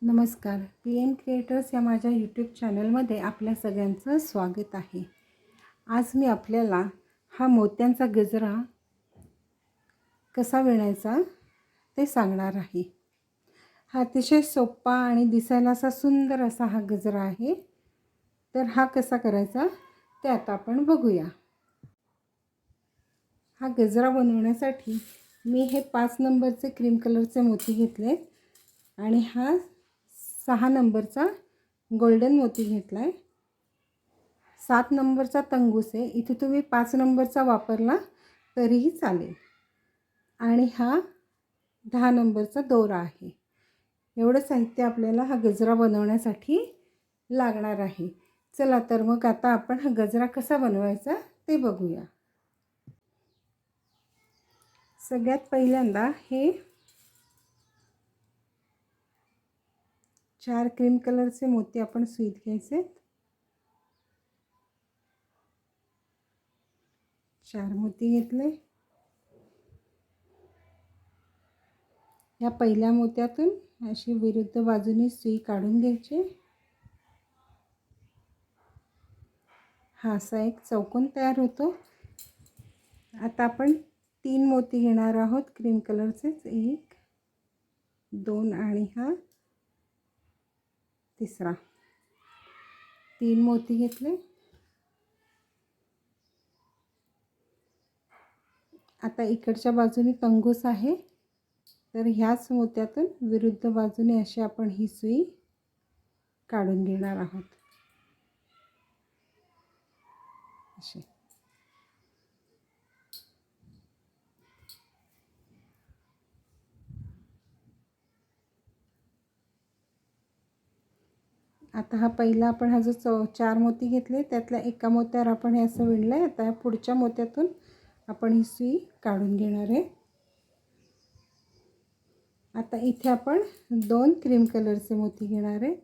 नमस्कार. PM creators या माझ्या यूट्यूब चॅनलमध्ये आपल्या सगळ्यांचं स्वागत आहे. आज मी आपल्याला हा मोत्यांचा गजरा कसा विणायचा ते सांगणार आहे. हा अतिशय सोपा आणि दिसायला असा सुंदर असा हा गजरा आहे. तर हा कसा करायचा ते आता आपण बघूया. हा गजरा बनवण्यासाठी मी हे 5 नंबरचे क्रीम कलरचे मोती घेतले आणि हा 6 नंबरचा गोल्डन मोती घेतला आहे. 7 नंबरचा तंगूस आहे. इथे तुम्ही 5 नंबरचा वापरला तरीही चालेल. आणि हा 10 नंबरचा दोरा आहे. एवढं साहित्य आपल्याला हा गजरा बनवण्यासाठी लागणार आहे. चला तर मग आता आपण हा गजरा कसा बनवायचा ते बघूया. सगळ्यात पहिल्यांदा हे 4 क्रीम कलरचे मोती आपण सुईत घ्यायचे. 4 मोती घेतले. या पहिल्या मोत्यातून अशी विरुद्ध बाजूने सुई काढून घ्यायची. हा असा एक चौकोन तयार होतो. आता आपण 3 मोती घेणार आहोत क्रीम कलरचेच. 1 2 आणि हा तिसरा. 3 मोती घेतले. आता इकडच्या बाजूने तंगूस आहे, तर ह्याच मोत्यातून विरुद्ध बाजूने अशी आपण ही सुई काढून घेणार आहोत. अशी आता हा पहिला आपण हा जो 4 मोती घेतले त्यातल्या एका मोत्यावर आपण हे असं विणलंय. आता पुढच्या मोत्यातून आपण ही सुई काढून घेणार आहे. आता इथे आपण 2 क्रीम कलरचे मोती घेणार आहेत.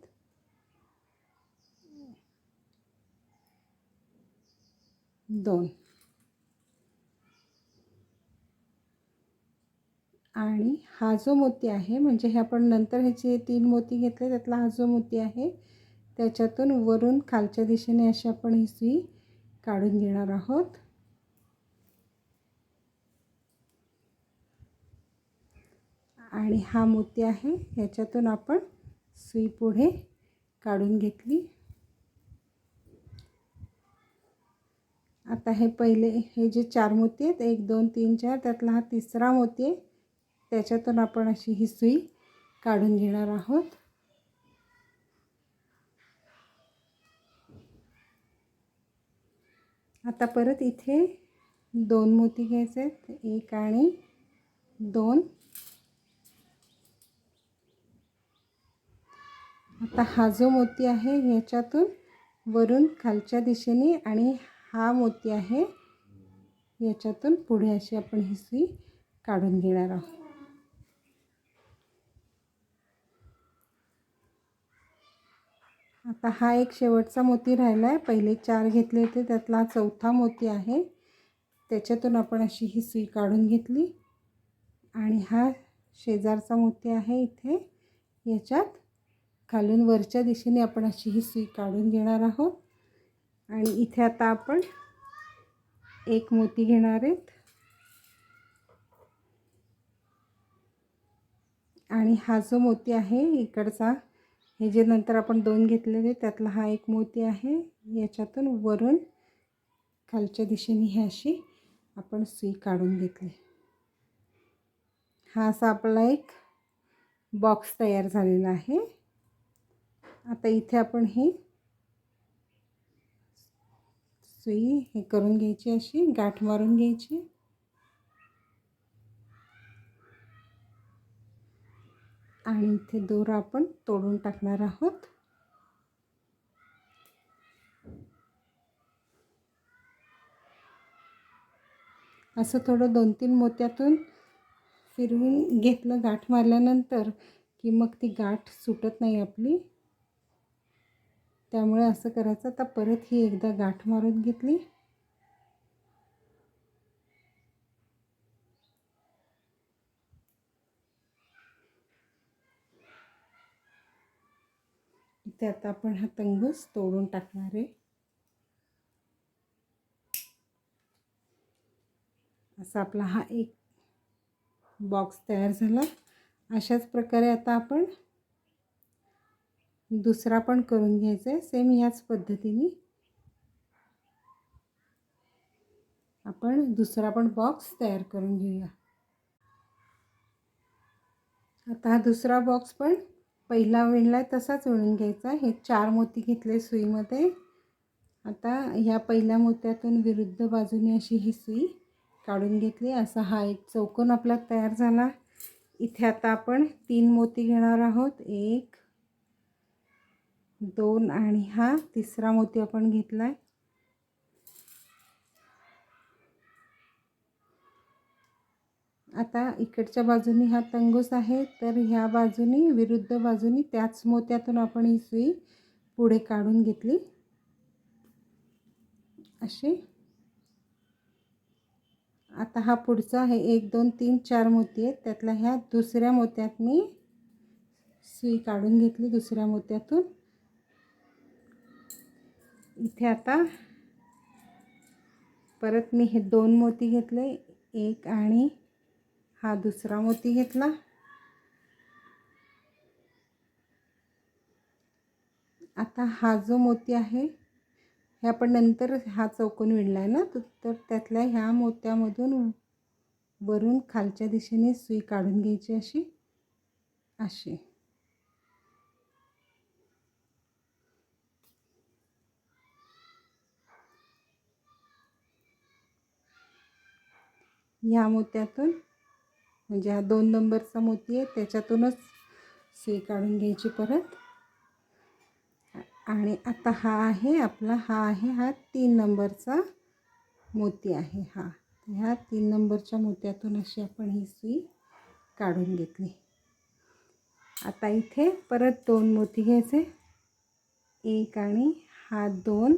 2 आणि हा जो मोती आहे म्हणजे हे आपण नंतर ह्याचे 3 मोती घेतले त्यातला हा जो मोती आहे त्याच्यातून वरून खालच्या दिशेने अशी आपण ही सुई काढून घेणार आहोत. आणि हा मोती आहे ह्याच्यातून आपण सुई पुढे काढून घेतली. आता हे पहिले हे जे 4 मोती आहेत 1 2 3 4 त्यातला हा तिसरा मोती आहे त्याच्यातून आपण अशी ही सुई काढून घेणार आहोत. आता परत इथे 2 मोती घ्यायचे आहेत. 1 आणि 2. आता हा जो मोती आहे ह्याच्यातून वरून खालच्या दिशेने आणि हा मोती आहे याच्यातून पुढे अशी आपण ही सुई काढून घेणार आहोत. आता हा एक शेवटचा मोती राहिला आहे. पहिले 4 घेतले होते त्यातला चौथा मोती आहे त्याच्यातून आपण अशी ही सुई काढून घेतली. आणि हा शेजारचा मोती आहे इथे याच्यात खालून वरच्या दिशेने आपण अशी ही सुई काढून घेणार आहोत. आणि इथे आता आपण 1 मोती घेणार आहेत. आणि हा जो मोती आहे इकडचा हे जे नंतर आपण 2 घेतलेले त्यातला हा 1 मोती आहे याच्यातून वरून खालच्या दिशेने ही अशी आपण सुई काढून घेतली. हा असा आपला एक बॉक्स तयार झालेला आहे. आता इथे आपण ही सुई हे करून घ्यायची अशी गाठ मारून घ्यायची. आणि इथे दोरा आपण तोडून टाकणार आहोत. असं थोडं 2-3 मोत्यातून फिरवून घेतलं गाठ मारल्यानंतर की मग ती गाठ सुटत नाही आपली. त्यामुळे असं करायचं. आता परत ही एकदा गाठ मारून घेतली. इथे आता आपण हा तंगूस तोडून टाकणार आहे. असा आपला हा एक बॉक्स तयार झाला. अशाच प्रकारे आता आपण दुसरा पण करून घ्यायचा आहे. सेम ह्याच पद्धतीने आपण दुसरा पण बॉक्स तयार करून घेऊया. आता हा दुसरा बॉक्स पण पहिला विणलाय तसाच विणून घ्यायचा. हे 4 मोती घेतले सुईमध्ये. आता ह्या पहिल्या मोत्यातून विरुद्ध बाजूने अशी ही सुई काढून घेतली. असा हा एक चौकोन आपला तयार झाला. इथे आता आपण 3 मोती घेणार आहोत. 1 2 आणि हा तिसरा मोती आपण घेतलाय. आता इकडच्या बाजूनी हा तंगूस आहे, तर ह्या बाजूनी विरुद्ध बाजूनी त्याच मोत्यातून आपण ही सुई पुढे काढून घेतली अशी. आता हा पुढचा आहे 1 2 3 4 मोती आहेत. त्यातल्या ह्या दुसऱ्या मोत्यात मी सुई काढून घेतली दुसऱ्या मोत्यातून. इथे आता परत मी हे 2 मोती घेतले, 1 आणि हा दुसरा मोती घेतला. आता हा जो मोती आहे हे आपण नंतर हा चौकोन विणलाय ना, तर त्यातल्या ह्या मोत्यामधून वरून खालच्या दिशेने सुई काढून घ्यायची अशी अशी. ह्या मोत्यातून म्हणजे हा 2 नंबरचा मोती आहे त्याच्यातूनच सुई काढून घ्यायची परत. आणि आता हा आहे आपला हा 3 नंबरचा मोती आहे. ह्या 3 नंबरच्या मोत्यातून अशी आपण ही सुई काढून घेतली. आता इथे परत 2 मोती घ्यायचे, 1 आणि हा 2.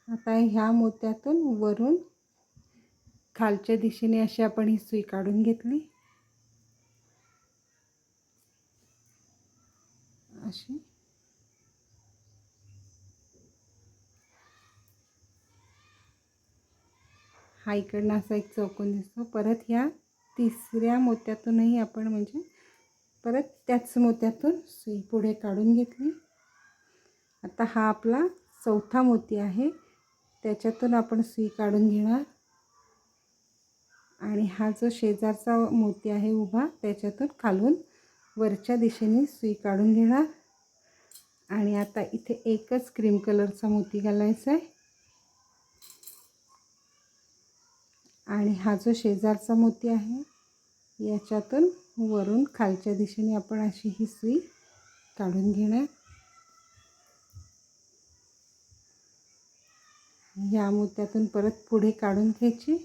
आता ह्या मोत्यातून वरून खालच्या दिशेने अशी आपण ही सुई काढून घेतली अशी. हा इकडनं असा एक चौकोन दिसतो. परत ह्या तिसऱ्या मोत्यातूनही आपण म्हणजे परत त्याच मोत्यातून सुई पुढे काढून घेतली. आता हा आपला चौथा मोती आहे त्याच्यातून आपण सुई काढून घेणार आणि हा जो शेजारचा मोती आहे उभा त्याच्यातून खालून वरच्या दिशेने सुई काढून घेणार. आणि आता इथे एकच क्रीम कलरचा मोती घालायचा आहे आणि हा जो शेजारचा मोती आहे याच्यातून वरून खालच्या दिशेने आपण अशी ही सुई काढून घेणार. या मोत्यातून परत पुढे काढून घ्यायची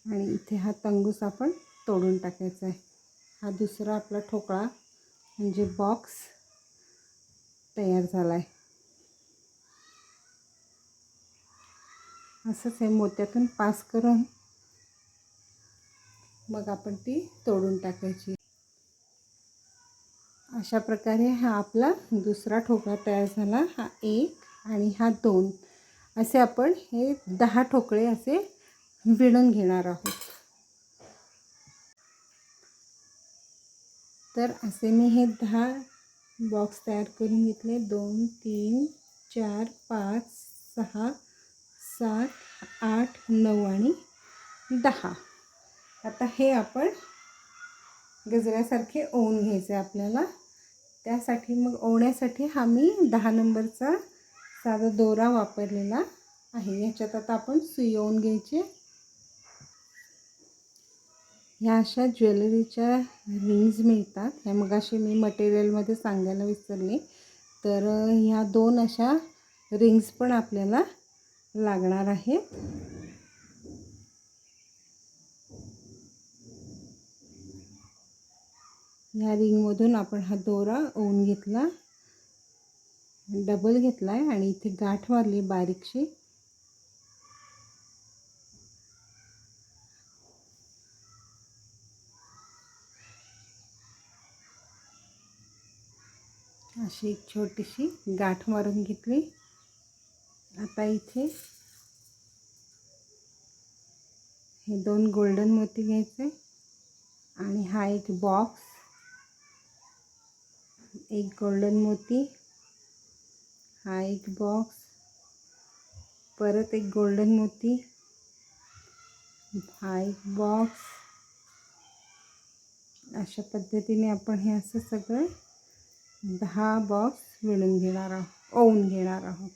आणि इथे हा तंगूस आपण तोडून टाकायचा आहे. हा दुसरा आपला ठोकळा म्हणजे बॉक्स तयार झाला आहे. असंच हे मोत्यातून पास करून मग आपण ती तोडून टाकायची. अशा प्रकारे हा आपला दुसरा ठोकळा तयार झाला. हा 1 आणि हा 2 असे आपण हे 10 ठोकळे असे विणून घेणार आहोत. तर असे मी हे 10 बॉक्स तयार करून घेतले. 2 3 4 5 6 7 8 9 आणि 10. आता हे आपण गजऱ्यासारखे ओवून घ्यायचे आपल्याला. त्यासाठी मग ओवण्यासाठी हा मी 10 नंबरचा साधा दोरा वापरलेला आहे. याच्यात आता आपण सुई ओवून घ्यायची. ह्या अशा ज्वेलरीच्या रिंग्स मिळतात. ह्या मगाशी मी मटेरियलमध्ये सांगायला विसरले. तर ह्या 2 अशा रिंग्स पण आपल्याला लागणार आहेत. ह्या रिंगमधून आपण हा दोरा ओवून घेतला, डबल घेतला आहे आणि इथे गाठ मारली बारीकशी. अशी एक छोटीशी गाठ मारून घेतली. आता इथे हे 2 गोल्डन मोती घ्यायचे आणि हा एक बॉक्स, एक गोल्डन मोती, हा एक बॉक्स, परत एक गोल्डन मोती, हा एक बॉक्स. अशा पद्धतीने आपण हे असं सगळं 10 बॉक्स विणून घेणार आहोत, ओवून घेणार आहोत.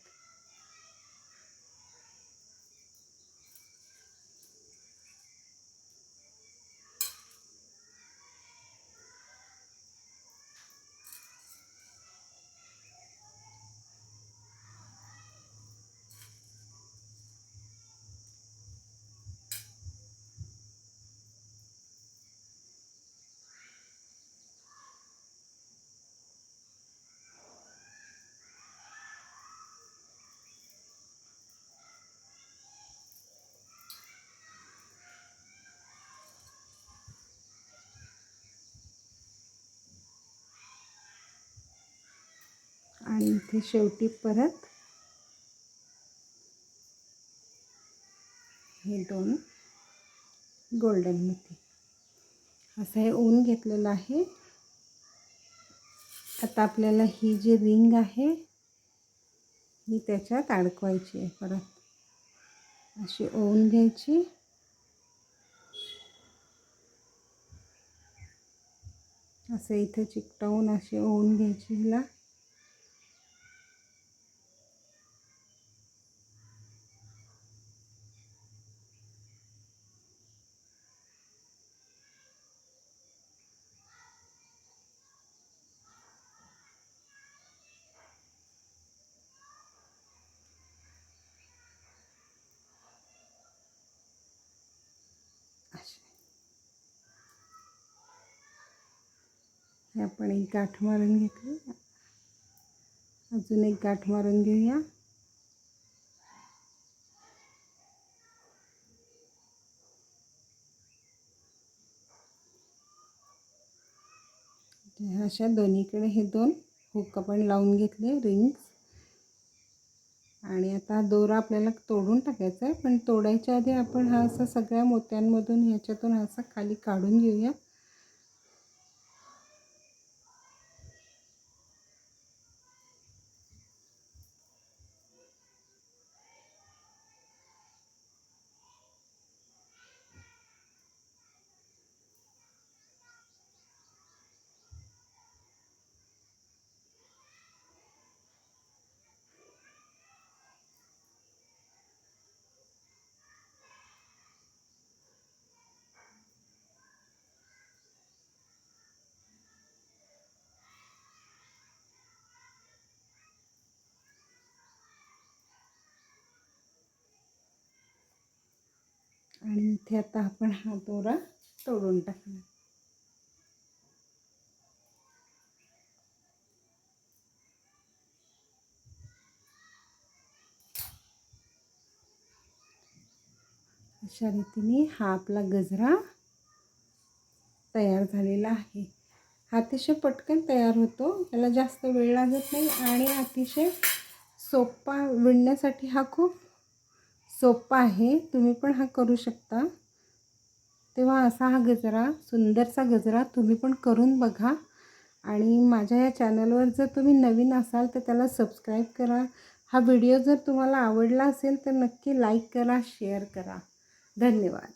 आणि इथे शेवटी परत हे 2 गोल्डन मोती असं हे ओवून घेतलेलं आहे. आता आपल्याला ही जी रिंग आहे ही त्याच्यात अडकवायची आहे. परत अशी ओवून घ्यायची. असं इथे चिकटवून अशी ओवून घ्यायची हिला. हे आपण एक गाठ मारून घेतली. अजून एक गाठ मारून घेऊया. अशा दोन्हीकडे हे 2 हुक आपण लावून घेतले रिंग्स. आणि आता दोरा आपल्याला तोडून टाकायचा आहे, पण तोडायच्या आधी आपण हा असा सगळ्या मोत्यांमधून ह्याच्यातून असा खाली काढून घेऊया. आणि इथे आता आपण हा दोरा तोडून टाकणार. अशा रीतीने हा आपला गजरा तयार झालेला आहे. हा अतिशय पटकन तयार होतो, त्याला जास्त वेळ लागत नाही आणि अतिशय सोपा, विणण्यासाठी हा खूप सोपा आहे. तुम्ही पण हा करू शकता. तेव्हा असा हा गजरा, सुंदरसा गजरा तुम्ही पण करून बघा. आणि माझ्या या चॅनलवर जर तुम्ही नवीन असाल तर त्याला सबस्क्राईब करा. हा व्हिडिओ जर तुम्हाला आवडला असेल तर नक्की लाईक करा, शेअर करा. धन्यवाद.